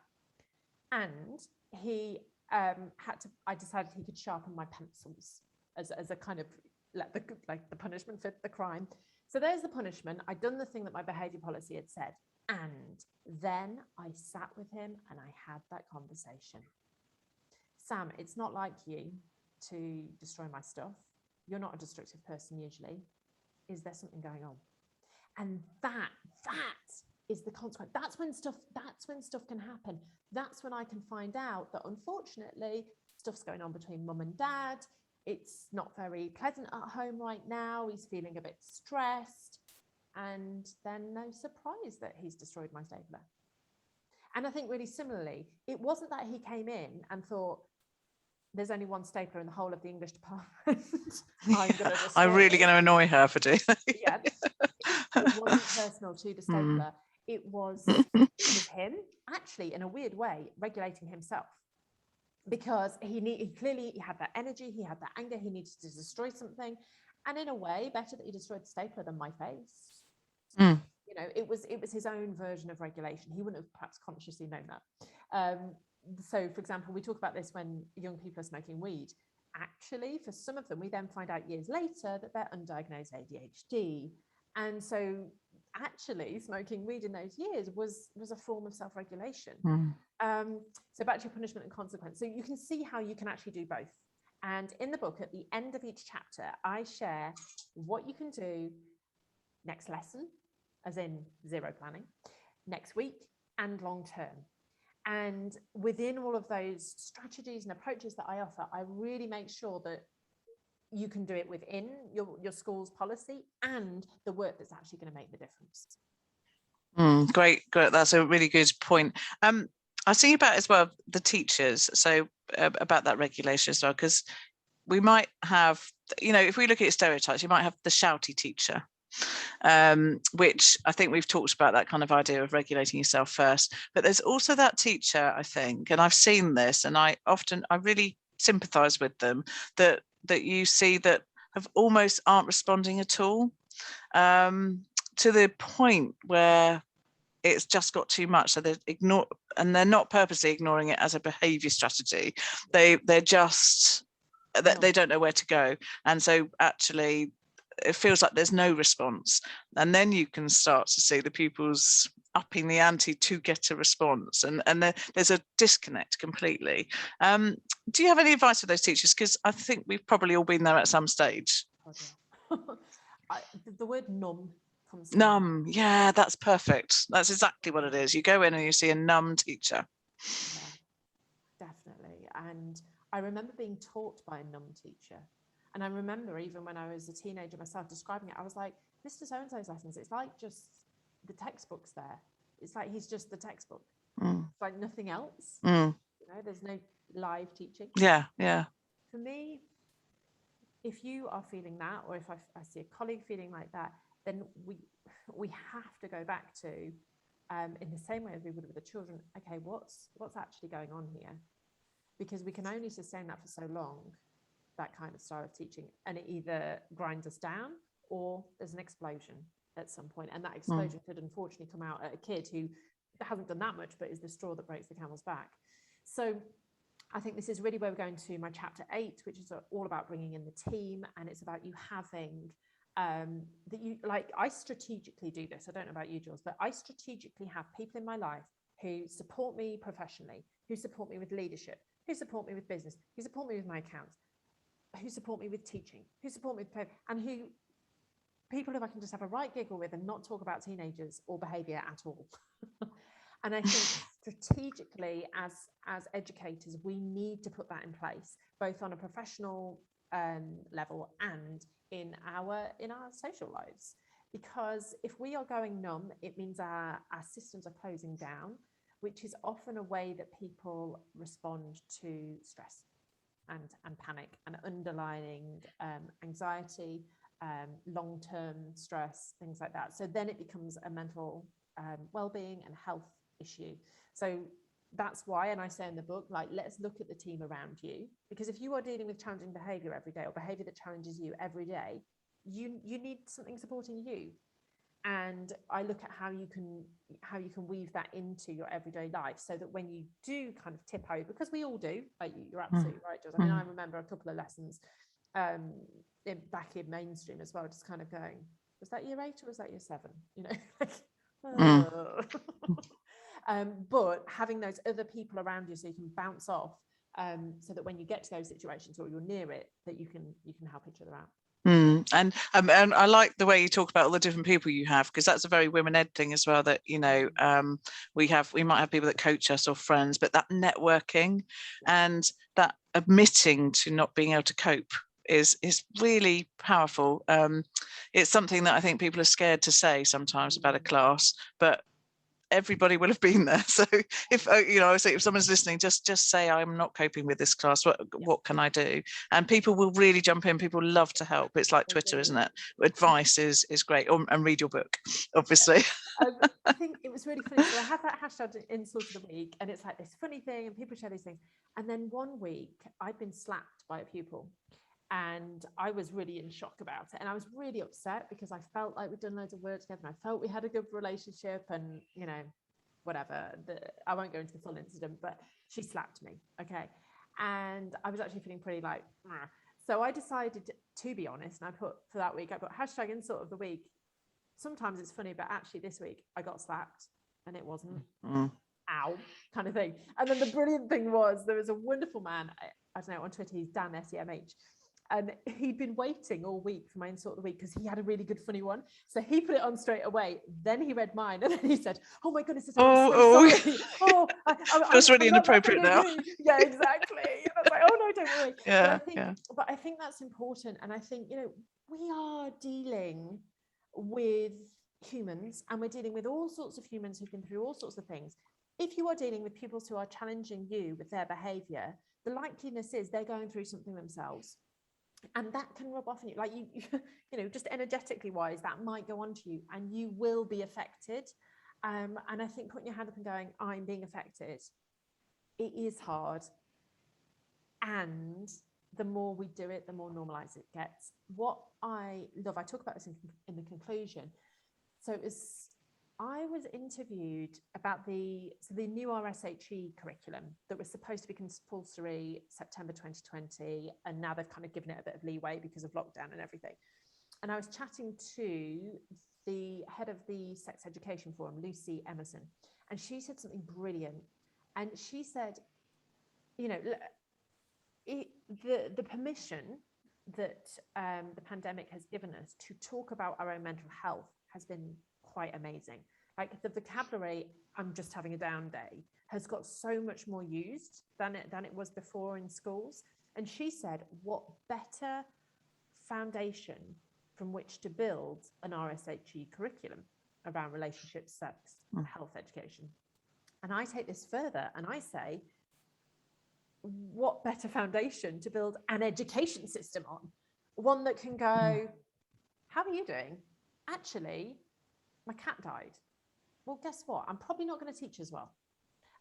And he I decided he could sharpen my pencils as a kind of, like the punishment fit the crime. So there's the punishment. I'd done the thing that my behaviour policy had said. And then I sat with him and I had that conversation. Sam, it's not like you to destroy my stuff. You're not a destructive person usually. Is there something going on? And that is the consequence. That's when stuff can happen. That's when I can find out that unfortunately stuff's going on between mum and dad. It's not very pleasant at home right now. He's feeling a bit stressed. And then no surprise that he's destroyed my stapler. And I think really similarly, it wasn't that he came in and thought, there's only one stapler in the whole of the English department. I'm really going to annoy her for doing that. Yeah. It wasn't personal to the stapler. It was him, actually, in a weird way, regulating himself. Because he clearly had that energy, he had that anger, he needed to destroy something. And in a way, better that he destroyed the stapler than my face. You know, it was his own version of regulation. He wouldn't have perhaps consciously known that. So, for example, we talk about this when young people are smoking weed. Actually, for some of them, we then find out years later that they're undiagnosed ADHD. And so actually smoking weed in those years was a form of self-regulation. So back to your punishment and consequence. So you can see how you can actually do both. And in the book, at the end of each chapter, I share what you can do next lesson, as in zero planning, next week, and long term. And within all of those strategies and approaches that I offer, I really make sure that you can do it within your school's policy and the work that's actually going to make the difference. Great. That's a really good point. I was thinking about as well the teachers, so about that regulation as well, because we might have, if we look at stereotypes, you might have the shouty teacher, which I think we've talked about, that kind of idea of regulating yourself first. But there's also that teacher, I think, and I've seen this, and I really sympathise with them, that you see that almost aren't responding at all, to the point where it's just got too much. So they're not purposely ignoring it as a behaviour strategy. They're just, they don't know where to go. And so actually it feels like there's no response. And then you can start to see the pupils upping the ante to get a response. And there's a disconnect completely. Do you have any advice for those teachers? Because I think we've probably all been there at some stage. The word numb comes to Numb, yeah, that's perfect. That's exactly what it is. You go in and you see a numb teacher. Yeah, definitely. And I remember being taught by a numb teacher. And I remember even when I was a teenager myself describing it, I was like, Mr. So-and-so's lessons, it's like just the textbook's there. It's like he's just the textbook. It's like nothing else. There's no live teaching. Yeah. For me, if you are feeling that, or if I see a colleague feeling like that, then we have to go back to, in the same way as we would with the children, okay, what's actually going on here? Because we can only sustain that for so long, that kind of style of teaching, and it either grinds us down or there's an explosion at some point, and that explosion could unfortunately come out at a kid who hasn't done that much but is the straw that breaks the camel's back. So I think this is really where we're going to my chapter 8, which is all about bringing in the team, and it's about you having I strategically do this. I don't know about you, Jules, but I strategically have people in my life who support me professionally, who support me with leadership, who support me with business, who support me with my accounts, who support me with teaching, who support me with and people who I can just have a right giggle with and not talk about teenagers or behaviour at all. And I think strategically, as educators, we need to put that in place, both on a professional level and in our social lives. Because if we are going numb, it means our systems are closing down, which is often a way that people respond to stress and panic and underlying anxiety, long-term stress, things like that. So then it becomes a mental well-being and health issue. So that's why, and I say in the book, like, let's look at the team around you, because if you are dealing with challenging behavior every day, or behavior that challenges you every day, you need something supporting you. And I look at how you can weave that into your everyday life, so that when you do kind of tip over, because we all do, like, you're absolutely right, Jules. I mean, I remember a couple of lessons back in mainstream as well, just kind of going, was that year 8 or was that year 7? But having those other people around you so you can bounce off, so that when you get to those situations or you're near it, that you can help each other out. And I like the way you talk about all the different people you have, because that's a very women ed thing as well, that we might have people that coach us or friends, but that networking and that admitting to not being able to cope is really powerful. It's something that I think people are scared to say sometimes about a class, but everybody will have been there. So if I say, if someone's listening, just say, I'm not coping with this class, what can I do? And people will really jump in. People love to help. It's like Twitter, isn't it? Advice is great. And read your book, obviously. I think it was really funny. So I have that hashtag insult of the week, and it's like this funny thing, and people share these things. And then one week I'd been slapped by a pupil, and I was really in shock about it, and I was really upset because I felt like we'd done loads of work together, and I felt we had a good relationship, and whatever. I won't go into the full incident, but she slapped me, okay, and I was actually feeling pretty like, so I decided to be honest, and I put hashtag insult of the week. Sometimes it's funny, but actually this week I got slapped, and it wasn't ow kind of thing. And then the brilliant thing was, there was a wonderful man, I don't know, on Twitter, he's Dan SEMH. And he'd been waiting all week for my insult of the week because he had a really good funny one. So he put it on straight away. Then he read mine, and then he said, "Oh my goodness, I'm so sorry. Oh, That's really I'm not inappropriate now." Yeah, exactly. And I was like, "Oh no, don't worry." Yeah, but I think that's important. And I think, we are dealing with humans, and we're dealing with all sorts of humans who've been through all sorts of things. If you are dealing with pupils who are challenging you with their behavior, the likeliness is they're going through something themselves. And that can rub off on you, like just energetically wise, that might go on to you, and you will be affected. And I think putting your hand up and going, I'm being affected, it is hard. And the more we do it, the more normalized it gets. What I love, I talk about this in the conclusion. So I was interviewed about the new RSHE curriculum that was supposed to be compulsory September 2020, and now they've kind of given it a bit of leeway because of lockdown and everything. And I was chatting to the head of the Sex Education Forum, Lucy Emerson, and she said something brilliant. And she said, the permission that the pandemic has given us to talk about our own mental health has been quite amazing. Like, the vocabulary, I'm just having a down day, has got so much more used than it was before in schools. And she said, what better foundation from which to build an RSHE curriculum around relationships, sex, health education. And I take this further and I say, what better foundation to build an education system on? One that can go, how are you doing? Actually, my cat died. Well, guess what? I'm probably not going to teach as well.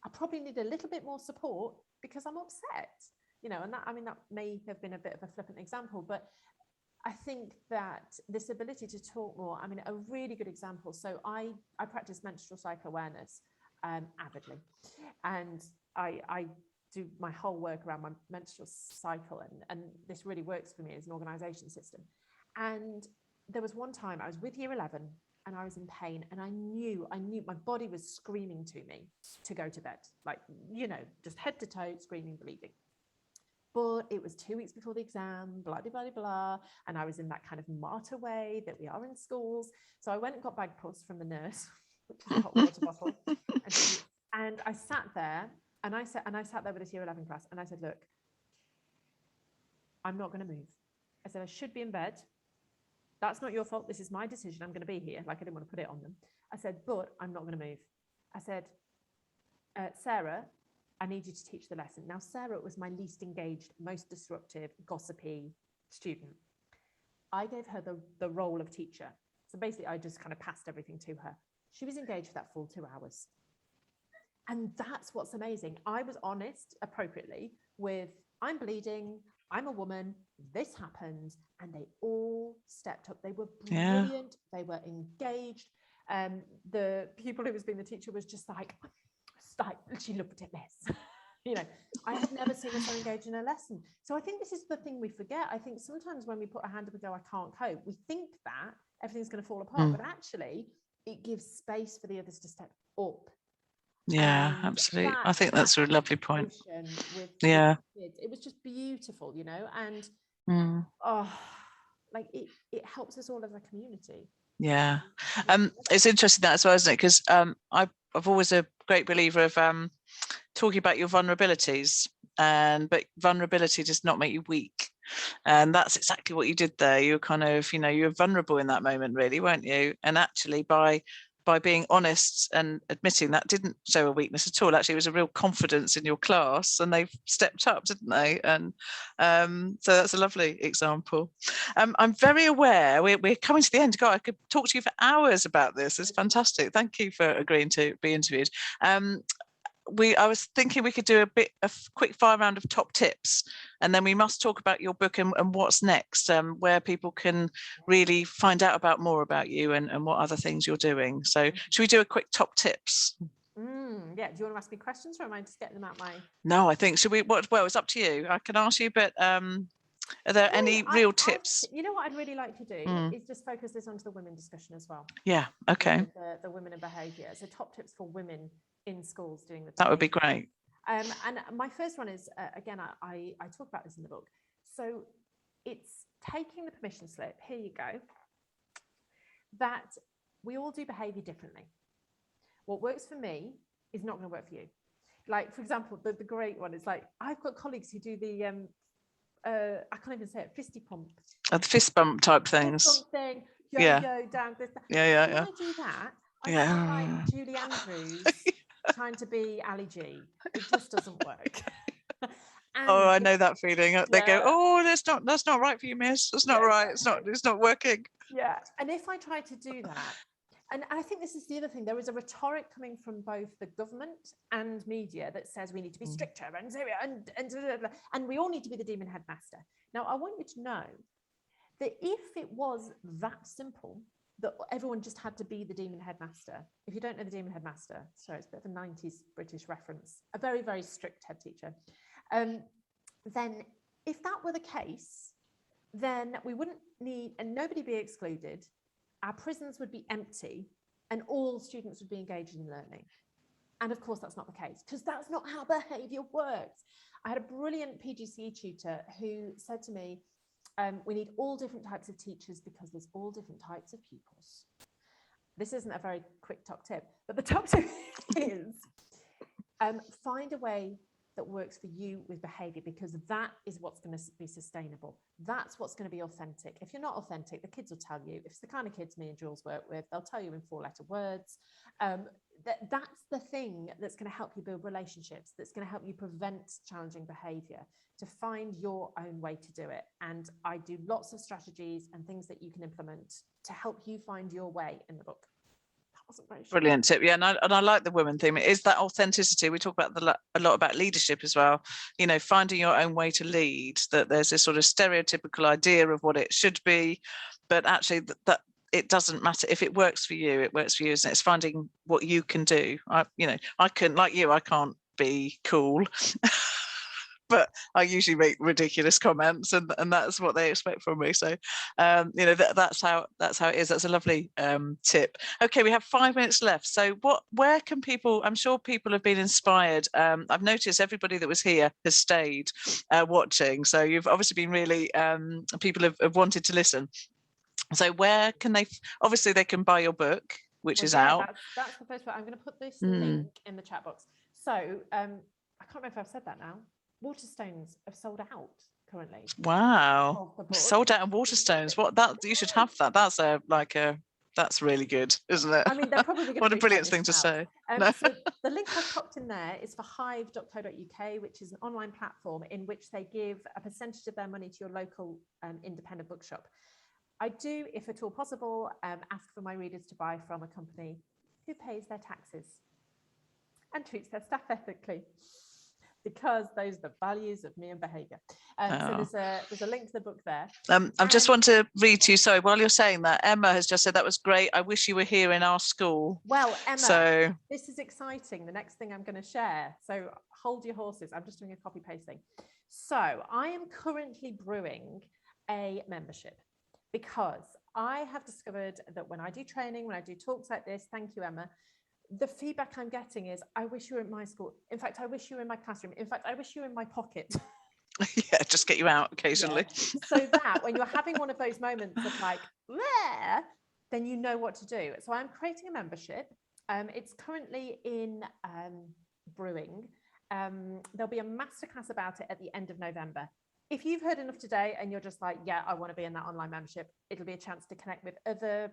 I probably need a little bit more support because I'm upset, and that may have been a bit of a flippant example, but I think that this ability to talk more, a really good example. So I practice menstrual cycle awareness avidly, and I do my whole work around my menstrual cycle, and this really works for me as an organization system. And there was one time I was with year 11 and I was in pain, and I knew my body was screaming to me to go to bed, like, just head to toe, screaming, bleeding. But it was 2 weeks before the exam, blah, blah, blah, blah. And I was in that kind of martyr way that we are in schools. So I went and got Bagpuss from the nurse, which is a hot water bottle. And I sat there, and I sat there with this year 11 class, and I said, look, I'm not going to move. I said, I should be in bed. That's not your fault. This is my decision. I'm going to be here. Like, I didn't want to put it on them. I said, but I'm not going to move. I said, Sarah, I need you to teach the lesson. Now, Sarah was my least engaged, most disruptive, gossipy student. I gave her the role of teacher. So basically, I just kind of passed everything to her. She was engaged for that full 2 hours. And that's what's amazing. I was honest appropriately with, I'm bleeding, I'm a woman, this happened, and they all stepped up. They were brilliant. They were engaged. The pupil who was being the teacher was just like, she looked at this. I had never seen her so engaged in a lesson. So I think this is the thing we forget. I think sometimes when we put our hand up and go, I can't cope, we think that everything's going to fall apart, but actually it gives space for the others to step up. Yeah, absolutely. I think that's a lovely point. With kids, it was just beautiful, and it helps us all as a community. Yeah, it's interesting that as well, isn't it? Because I've always a great believer of talking about your vulnerabilities, but vulnerability does not make you weak. And that's exactly what you did there. You were kind of, you were vulnerable in that moment, really, weren't you? And actually, by being honest and admitting that didn't show a weakness at all. Actually, it was a real confidence in your class, and they've stepped up, didn't they? And so that's a lovely example. I'm very aware we're coming to the end. God, I could talk to you for hours about this. It's fantastic. Thank you for agreeing to be interviewed. I was thinking we could do a bit of quick fire round of top tips, and then we must talk about your book and what's next, where people can really find out more about you and what other things you're doing. So should we do a quick top tips? Yeah. Do you want to ask me questions, or am I just getting them out my... No, I think, should we, well, it's up to you. I can ask you, but are there any real tips? What I'd really like to do is just focus this onto the women discussion as well. Yeah, okay. The women and behaviour. So top tips for women in schools doing the... That would be great. And my first one is, again, I talk about this in the book. So it's taking the permission slip, here you go, that we all do behaviour differently. What works for me is not going to work for you. Like, for example, the great one is like, I've got colleagues who do the, I can't even say it, fisty pump. The fist bump type things. Fist bump thing, Yeah. yo, down this. Yeah. When I do that, I sound like Julie Andrews trying to be Ali G. It just doesn't work. Oh, I know that feeling. They go, oh, that's not right for you, miss. That's not right. It's not working. Yeah. And if I try to do that, and I think this is the other thing, there is a rhetoric coming from both the government and media that says we need to be stricter and we all need to be the demon headmaster. Now, I want you to know that if it was that simple, that everyone just had to be the demon headmaster. If you don't know the demon headmaster, sorry, it's a bit of a 90s British reference, a very, very strict head teacher. Then if that were the case, then we wouldn't need, and nobody be excluded, our prisons would be empty and all students would be engaged in learning. And of course, that's not the case, because that's not how behaviour works. I had a brilliant PGCE tutor who said to me, we need all different types of teachers because there's all different types of pupils. This isn't a very quick top tip, but the top tip is find a way that works for you with behaviour, because that is what's going to be sustainable. That's what's going to be authentic. If you're not authentic, the kids will tell you. If it's the kind of kids me and Jules work with, they'll tell you in 4-letter words. That's the thing that's going to help you build relationships, that's going to help you prevent challenging behaviour, to find your own way to do it. And I do lots of strategies and things that you can implement to help you find your way in the book. Brilliant tip. Yeah, and I like the women theme. It is that authenticity. We talk about a lot about leadership as well, you know, finding your own way to lead, that there's this sort of stereotypical idea of what it should be, but actually that it doesn't matter. If it works for you, it works for you, isn't it? It's finding what you can do. I couldn't, like you, I can't be cool but I usually make ridiculous comments, and that's what they expect from me. So, that's how it is. That's a lovely tip. Okay, we have 5 minutes left. So, where can people? I'm sure people have been inspired. I've noticed everybody that was here has stayed watching. So you've obviously been really people have wanted to listen. So where can they? Obviously, they can buy your book, which is out. That's the first one. I'm going to put this link in the chat box. So I can't remember if I've said that now. Waterstones have sold out currently. Wow, sold out in Waterstones. You should have that. That's really good, isn't it? I mean, they're probably going to what a brilliant thing to say. So the link I've popped in there is for hive.co.uk, which is an online platform in which they give a percentage of their money to your local independent bookshop. I do, if at all possible, ask for my readers to buy from a company who pays their taxes and treats their staff ethically, because those are the values of me and behaviour. So there's a link to the book there. I just want to read to you, sorry, while you're saying that, Emma has just said, that was great. I wish you were here in our school. Well, Emma, this is exciting. The next thing I'm going to share. So hold your horses. I'm just doing a copy pasting. So I am currently brewing a membership, because I have discovered that when I do training, when I do talks like this, thank you, Emma, the feedback I'm getting is, I wish you were at my school. In fact, I wish you were in my classroom. In fact, I wish you were in my pocket. Yeah, just get you out occasionally. Yeah. So that when you're having one of those moments of like, there, then you know what to do. So I'm creating a membership. It's currently in brewing. There'll be a masterclass about it at the end of November. If you've heard enough today and you're just like, yeah, I want to be in that online membership, it'll be a chance to connect with other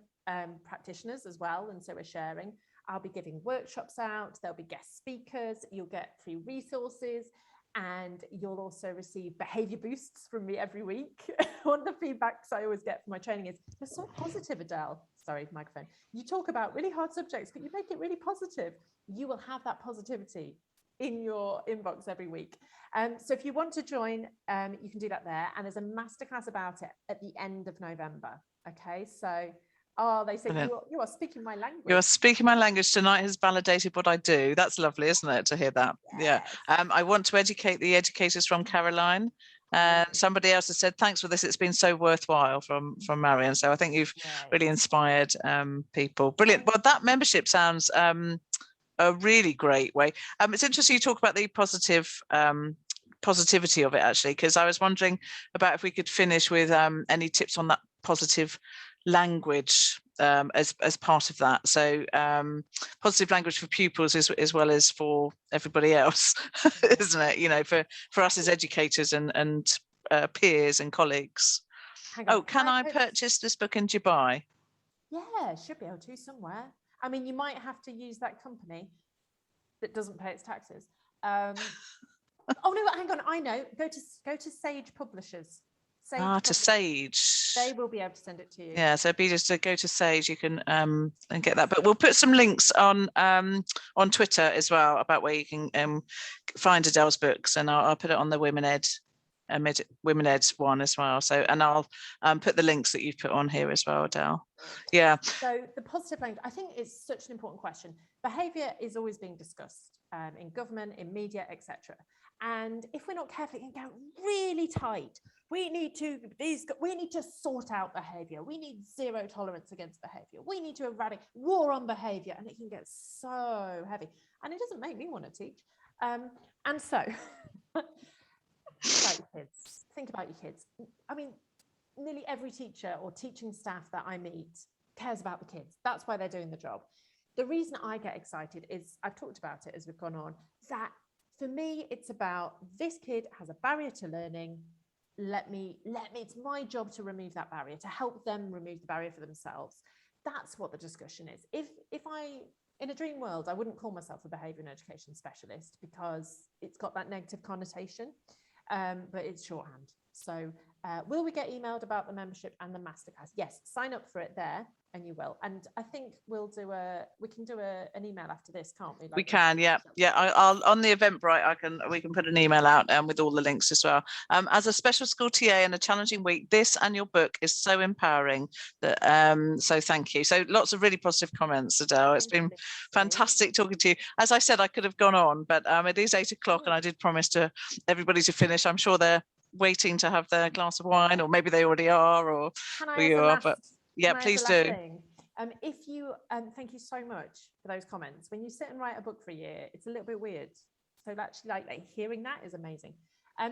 practitioners as well. And so we're sharing. I'll be giving workshops out. There'll be guest speakers. You'll get free resources, and you'll also receive behavior boosts from me every week. One of the feedbacks I always get from my training is, you're so positive, Adele. Sorry, microphone. You talk about really hard subjects, but you make it really positive. You will have that positivity in your inbox every week. So if you want to join, you can do that there. And there's a masterclass about it at the end of November. Okay, so they say you are speaking my language. You are speaking my language. Tonight has validated what I do. That's lovely, isn't it, to hear that? Yes. Yeah. I want to educate the educators from Caroline. And somebody else has said, thanks for this. It's been so worthwhile from Marion. So I think you've really inspired people. Brilliant. Well, that membership sounds a really great way. It's interesting you talk about the positive positivity of it, actually, because I was wondering about if we could finish with any tips on that positive language as part of that. So positive language for pupils as well as for everybody else, isn't it? You know, for us as educators and peers and colleagues. Oh, can I purchase this book in Dubai? Yeah, should be able to somewhere. I mean, you might have to use that company that doesn't pay its taxes. Oh no, hang on. I know. Go to Sage Publishers. To Sage. They will be able to send it to you. Yeah, so be just to go to Sage, you can and get that. But we'll put some links on Twitter as well about where you can find Adele's books, and I'll put it on the Women Ed one as well. So, and I'll put the links that you've put on here as well, Adele. Yeah. So the positive language, I think, is such an important question. Behaviour is always being discussed in government, in media, etc. And if we're not careful, it can go really tight. We need to sort out behaviour. We need zero tolerance against behaviour. We need to eradicate war on behaviour, and it can get so heavy. And it doesn't make me want to teach. And so, about your kids. Think about your kids. I mean, nearly every teacher or teaching staff that I meet cares about the kids. That's why they're doing the job. The reason I get excited is, I've talked about it as we've gone on, that for me, it's about this kid has a barrier to learning. It's my job to remove that barrier, to help them remove the barrier for themselves. That's what the discussion is. If I, in a dream world, I wouldn't call myself a behaviour and education specialist because it's got that negative connotation, but it's shorthand. So will we get emailed about the membership and the masterclass? Yes, sign up for it there and you will. And I think we can do an email after this, can't we? Like, we can, yeah. I'll on the Eventbrite, we can put an email out with all the links as well. As a special school TA in a challenging week, this and your book is so empowering. That so thank you. So lots of really positive comments, Adele. It's been fantastic talking to you. As I said, I could have gone on, but it is 8 o'clock, and I did promise to everybody to finish. I'm sure they're waiting to have their glass of wine, or maybe they already are, or we are. But yeah, please do. If you thank you so much for those comments. When you sit and write a book for a year, it's a little bit weird. So actually, like hearing that is amazing.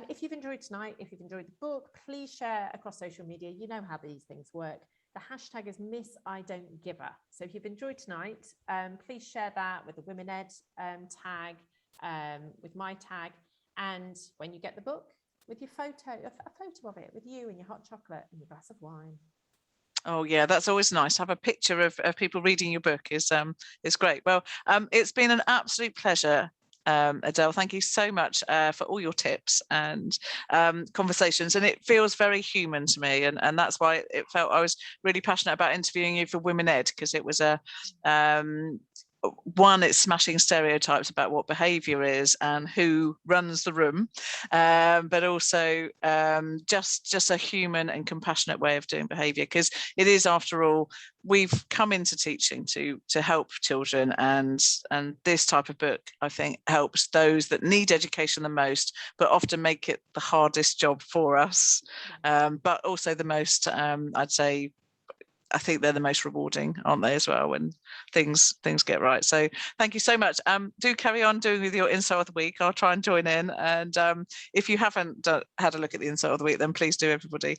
If you've enjoyed tonight, if you've enjoyed the book, please share across social media. You know how these things work. The hashtag is Miss I Don't Give Her. So if you've enjoyed tonight, please share that with the Women Ed tag, with my tag, and when you get the book, with your photo of it, with you and your hot chocolate and your glass of wine. Oh yeah, that's always nice. Have a picture of people reading your book is great. Well, it's been an absolute pleasure, Adele. Thank you so much for all your tips and conversations, and it feels very human to me, and that's why it felt I was really passionate about interviewing you for Women Ed, because it was one, it's smashing stereotypes about what behaviour is and who runs the room, but also just a human and compassionate way of doing behaviour, because it is, after all, we've come into teaching to help children, and this type of book, I think, helps those that need education the most, but often make it the hardest job for us, but also the most, I'd say, I think they're the most rewarding, aren't they, as well, when things get right. So thank you so much. Do carry on doing with your Insight of the Week. I'll try and join in. And if you haven't had a look at the Insight of the Week, then please do, everybody.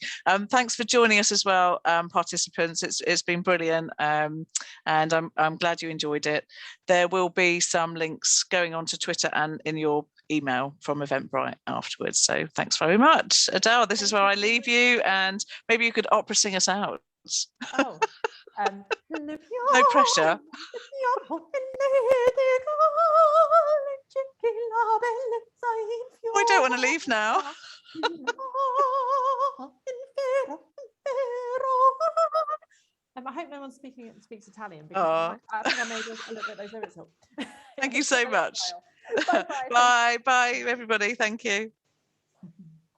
Thanks for joining us as well, participants. It's been brilliant. And I'm glad you enjoyed it. There will be some links going on to Twitter and in your email from Eventbrite afterwards. So thanks very much. Adele, this is where I leave you, and maybe you could opera sing us out. Oh, no pressure. I don't want to leave now. I hope no one speaks Italian, because I think I made a little bit of those lyrics up. Thank you so much. Bye, bye, everybody. Thank you.